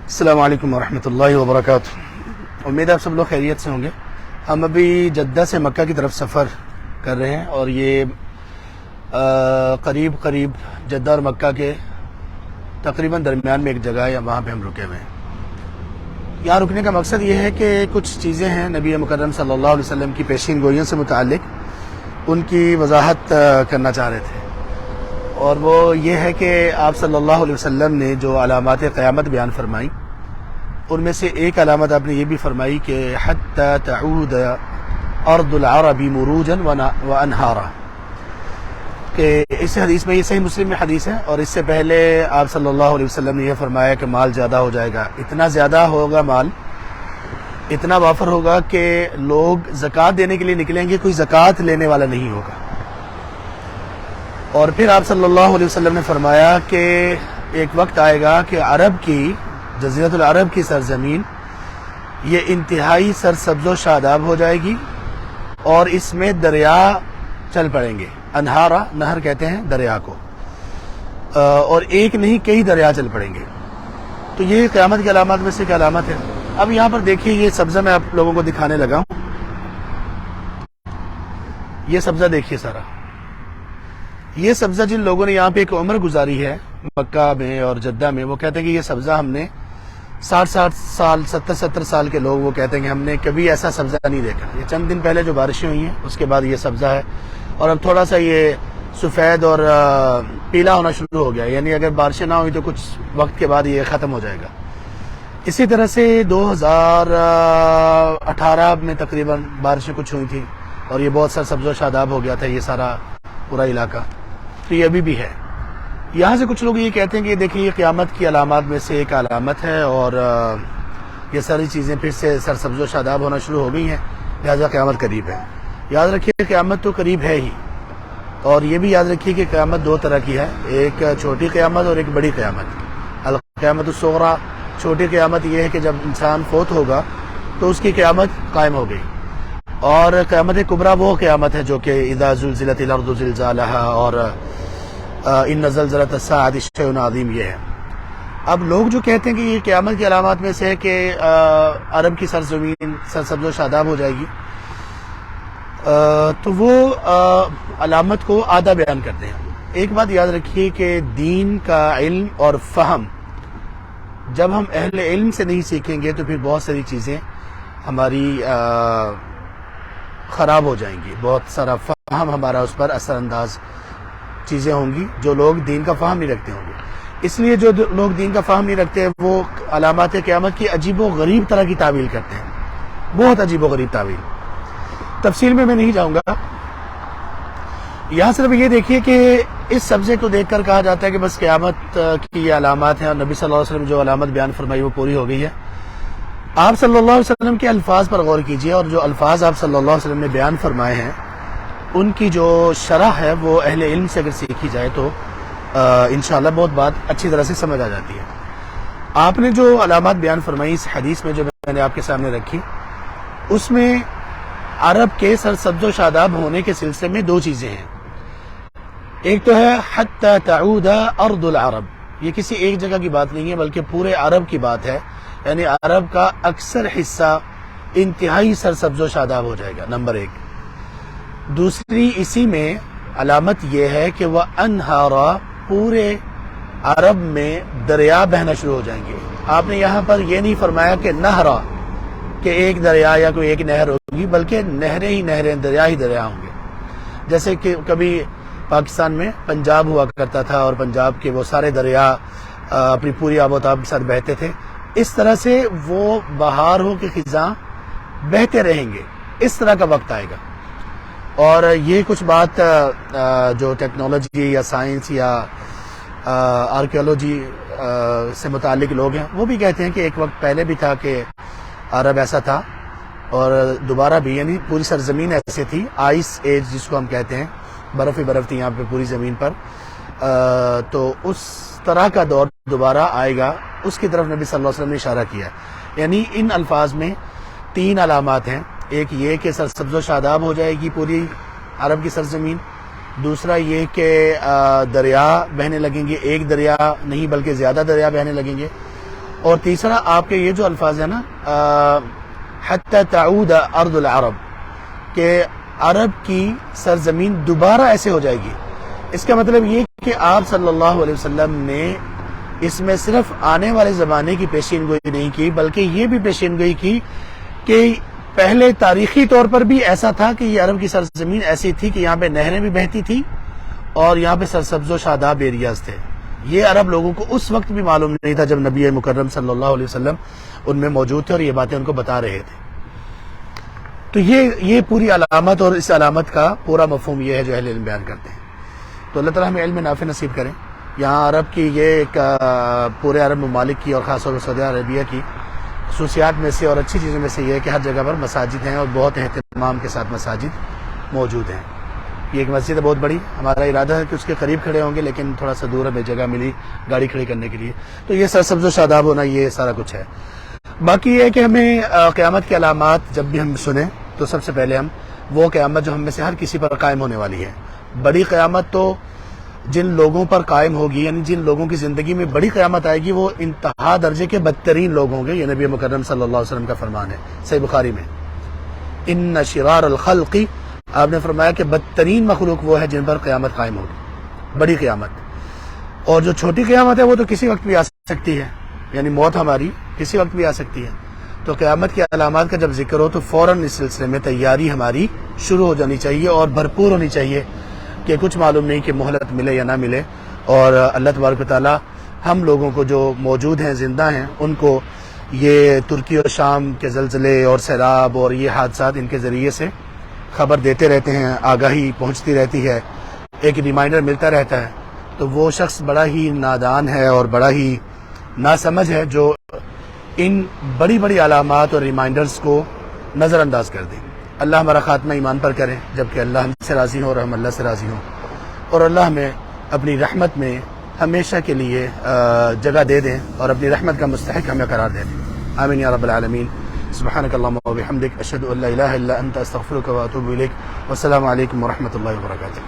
السلام علیکم ورحمۃ اللہ وبرکاتہ۔ امید ہے آپ سب لوگ خیریت سے ہوں گے۔ ہم ابھی جدہ سے مکہ کی طرف سفر کر رہے ہیں اور یہ قریب جدہ اور مکہ کے تقریباً درمیان میں ایک جگہ ہے، وہاں پہ ہم رکے ہوئے ہیں۔ یہاں رکنے کا مقصد یہ ہے کہ کچھ چیزیں ہیں نبی مکرم صلی اللہ علیہ وسلم کی پیشین گوئیوں سے متعلق، ان کی وضاحت کرنا چاہ رہے تھے، اور وہ یہ ہے کہ آپ صلی اللہ علیہ وسلم نے جو علامات قیامت بیان فرمائی، ان میں سے ایک علامت آپ نے یہ بھی فرمائی کہ حتی تعود ارض العرب مروجا وانہارا، کہ اس حدیث میں، یہ صحیح مسلم میں حدیث ہے، اور اس سے پہلے آپ صلی اللہ علیہ وسلم نے یہ فرمایا کہ مال زیادہ ہو جائے گا، اتنا زیادہ ہوگا مال، اتنا وافر ہوگا کہ لوگ زکوٰۃ دینے کے لیے نکلیں گے، کوئی زکوٰۃ لینے والا نہیں ہوگا۔ اور پھر آپ صلی اللہ علیہ وسلم نے فرمایا کہ ایک وقت آئے گا کہ عرب کی، جزیرۃ العرب کی سرزمین یہ انتہائی سرسبز و شاداب ہو جائے گی، اور اس میں دریا چل پڑیں گے۔ انہارا، نہر کہتے ہیں دریا کو، اور ایک نہیں کئی دریا چل پڑیں گے۔ تو یہ قیامت کی علامات میں سے ایک علامت ہے۔ اب یہاں پر دیکھیے، یہ سبزہ میں آپ لوگوں کو دکھانے لگا ہوں، یہ سبزہ دیکھیے سارا، یہ سبزہ جن لوگوں نے یہاں پہ ایک عمر گزاری ہے مکہ میں اور جدہ میں، وہ کہتے ہیں کہ یہ سبزہ ہم نے 60 سال 70 سال کے لوگ وہ کہتے ہیں کہ ہم نے کبھی ایسا سبزہ نہیں دیکھا۔ یہ چند دن پہلے جو بارشیں ہوئی ہیں اس کے بعد یہ سبزہ ہے، اور اب تھوڑا سا یہ سفید اور پیلا ہونا شروع ہو گیا، یعنی اگر بارشیں نہ ہوئی تو کچھ وقت کے بعد یہ ختم ہو جائے گا۔ اسی طرح سے 2018 میں تقریباً بارشیں کچھ ہوئی تھیں، اور یہ بہت سا سبز و شاداب ہو گیا تھا یہ سارا پورا علاقہ، تو یہ ابھی بھی ہے۔ یہاں سے کچھ لوگ یہ کہتے ہیں کہ دیکھیں یہ قیامت کی علامات میں سے ایک علامت ہے، اور یہ ساری چیزیں پھر سے سرسبز و شاداب ہونا شروع ہو گئی ہیں، لہذا قیامت قریب ہے۔ یاد رکھیے قیامت تو قریب ہے ہی، اور یہ بھی یاد رکھیے کہ قیامت دو طرح کی ہے، ایک چھوٹی قیامت اور ایک بڑی قیامت۔ القیامت الصغریٰ، چھوٹی قیامت یہ ہے کہ جب انسان فوت ہوگا تو اس کی قیامت قائم ہو گئی، اور قیامت کبریٰ وہ قیامت ہے جو کہ اذا زلزلت الارض زلزالہا اور ان زلزلۃ الساعۃ شیء عظیم، یہ ہے۔ اب لوگ جو کہتے ہیں کہ یہ قیامت کی علامات میں سے ہے کہ عرب کی سرزمین سرسبز و شاداب ہو جائے گی، تو وہ علامت کو آدھا بیان کرتے ہیں۔ ایک بات یاد رکھیے کہ دین کا علم اور فہم جب ہم اہل علم سے نہیں سیکھیں گے تو پھر بہت ساری چیزیں ہماری خراب ہو جائیں گی، بہت سارا فہم ہمارا اس پر اثر انداز چیزیں ہوں گی جو لوگ دین کا فہم نہیں رکھتے ہوں گے۔ اس لیے جو لوگ دین کا فہم نہیں رکھتے وہ علامات قیامت کی عجیب و غریب طرح کی تعویل کرتے ہیں، بہت عجیب و غریب تعویل۔ تفصیل میں نہیں جاؤں گا، یہاں صرف یہ دیکھیے کہ اس سبزے کو دیکھ کر کہا جاتا ہے کہ بس قیامت کی یہ علامات ہیں، اور نبی صلی اللہ علیہ وسلم جو علامت بیان فرمائی وہ پوری ہو گئی ہے۔ آپ صلی اللہ علیہ وسلم کے الفاظ پر غور کیجئے، اور جو الفاظ آپ صلی اللہ علیہ وسلم نے بیان فرمائے ہیں ان کی جو شرح ہے وہ اہل علم سے اگر سیکھی جائے تو انشاءاللہ بہت بات اچھی طرح سے سمجھ آ جاتی ہے۔ آپ نے جو علامات بیان فرمائی اس حدیث میں جو میں نے آپ کے سامنے رکھی، اس میں عرب کے سرسبز و شاداب ہونے کے سلسلے میں دو چیزیں ہیں۔ ایک تو ہے حتی تعود ارض العرب، یہ کسی ایک جگہ کی بات نہیں ہے بلکہ پورے عرب کی بات ہے، یعنی عرب کا اکثر حصہ انتہائی سرسبز و شاداب ہو جائے گا، نمبر ایک۔ دوسری اسی میں علامت یہ ہے کہ وہ انہارا، پورے عرب میں دریا بہنا شروع ہو جائیں گے۔ آپ نے یہاں پر یہ نہیں فرمایا کہ نہرا، کہ ایک دریا یا کوئی ایک نہر ہوگی، بلکہ نہریں ہی نہریں، دریا ہی دریا ہوں گے۔ جیسے کہ کبھی پاکستان میں پنجاب ہوا کرتا تھا، اور پنجاب کے وہ سارے دریا اپنی پوری آب و تاب کے ساتھ بہتے تھے، اس طرح سے وہ بہاروں کے خزاں بہتے رہیں گے، اس طرح کا وقت آئے گا۔ اور یہ کچھ بات جو ٹیکنالوجی یا سائنس یا آرکیولوجی سے متعلق لوگ ہیں وہ بھی کہتے ہیں کہ ایک وقت پہلے بھی تھا کہ عرب ایسا تھا، اور دوبارہ بھی، یعنی پوری سرزمین ایسے تھی، آئس ایج جس کو ہم کہتے ہیں، برف ہی برف تھی یہاں پہ پوری زمین پر، تو اس طرح کا دور دوبارہ آئے گا، اس کی طرف نبی صلی اللہ علیہ وسلم نے اشارہ کیا ہے۔ یعنی ان الفاظ میں تین علامات ہیں، ایک یہ کہ سرسبز و شاداب ہو جائے گی پوری عرب کی سرزمین، دوسرا یہ کہ دریا بہنے لگیں گے، ایک دریا نہیں بلکہ زیادہ دریا بہنے لگیں گے، اور تیسرا آپ کے یہ جو الفاظ ہیں نا حتی تعود ارض العرب، کہ عرب کی سرزمین دوبارہ ایسے ہو جائے گی، اس کا مطلب یہ کہ آپ صلی اللہ علیہ وسلم نے اس میں صرف آنے والے زمانے کی پیشین گوئی نہیں کی، بلکہ یہ بھی پیشین گوئی کی کہ پہلے تاریخی طور پر بھی ایسا تھا کہ یہ عرب کی سرزمین ایسی تھی کہ یہاں پہ نہریں بھی بہتی تھی اور یہاں پہ سرسبز و شاداب ایریاز تھے۔ یہ عرب لوگوں کو اس وقت بھی معلوم نہیں تھا جب نبی مکرم صلی اللہ علیہ وسلم ان میں موجود تھے اور یہ باتیں ان کو بتا رہے تھے۔ تو یہ پوری علامت اور اس علامت کا پورا مفہوم یہ ہے جو اہل علم بیان کرتے ہیں۔ تو اللہ تعالیٰ ہمیں علم نافع نصیب کریں۔ یہاں عرب کی یہ ایک پورے عرب ممالک کی اور خاص طور پر سعودی عربیہ کی خصوصیات میں سے اور اچھی چیزوں میں سے یہ ہے کہ ہر جگہ پر مساجد ہیں اور بہت اہتمام کے ساتھ مساجد موجود ہیں۔ یہ ایک مسجد ہے بہت بڑی، ہمارا ارادہ ہے کہ اس کے قریب کھڑے ہوں گے، لیکن تھوڑا سا دور ہمیں جگہ ملی گاڑی کھڑی کرنے کے لیے، تو یہ سرسبز و شاداب ہونا یہ سارا کچھ ہے۔ باقی یہ ہے کہ ہمیں قیامت کی علامات جب بھی ہم سنیں تو سب سے پہلے ہم وہ قیامت جو ہم میں سے ہر کسی پر قائم ہونے والی ہے، بڑی قیامت تو جن لوگوں پر قائم ہوگی، یعنی جن لوگوں کی زندگی میں بڑی قیامت آئے گی وہ انتہا درجے کے بدترین لوگ ہوں گے۔ یہ نبی مکرم صلی اللہ علیہ وسلم کا فرمان ہے صحیح بخاری میں، ان شرار الخلق، آپ نے فرمایا کہ بدترین مخلوق وہ ہے جن پر قیامت قائم ہوگی، بڑی قیامت۔ اور جو چھوٹی قیامت ہے وہ تو کسی وقت بھی آ سکتی ہے، یعنی موت ہماری کسی وقت بھی آ سکتی ہے۔ تو قیامت کی علامات کا جب ذکر ہو تو فوراً اس سلسلے میں تیاری ہماری شروع ہو جانی چاہیے اور بھرپور ہونی چاہیے کہ کچھ معلوم نہیں کہ مہلت ملے یا نہ ملے، اور اللہ تبارک و تعالیٰ ہم لوگوں کو جو موجود ہیں زندہ ہیں ان کو یہ ترکی اور شام کے زلزلے اور سیلاب اور یہ حادثات ان کے ذریعے سے خبر دیتے رہتے ہیں، آگاہی پہنچتی رہتی ہے، ایک ریمائنڈر ملتا رہتا ہے۔ تو وہ شخص بڑا ہی نادان ہے اور بڑا ہی ناسمجھ ہے جو ان بڑی بڑی علامات اور ریمائنڈرز کو نظر انداز کر دیں۔ اللہ ہمارا خاتمہ ایمان پر کرے جبکہ اللہ ہم سے راضی ہو اور ہم اللہ سے راضی ہوں، اور اللہ ہمیں اپنی رحمت میں ہمیشہ کے لیے جگہ دے دیں اور اپنی رحمت کا مستحق ہمیں قرار دے دیں۔ آمین یا رب العالمین۔ سبحانک اللہم و بحمدک، اشہد ان لا الہ الا انت، استغفرک و اتوب الیک۔ والسلام علیکم ورحمۃ اللہ وبرکاتہ۔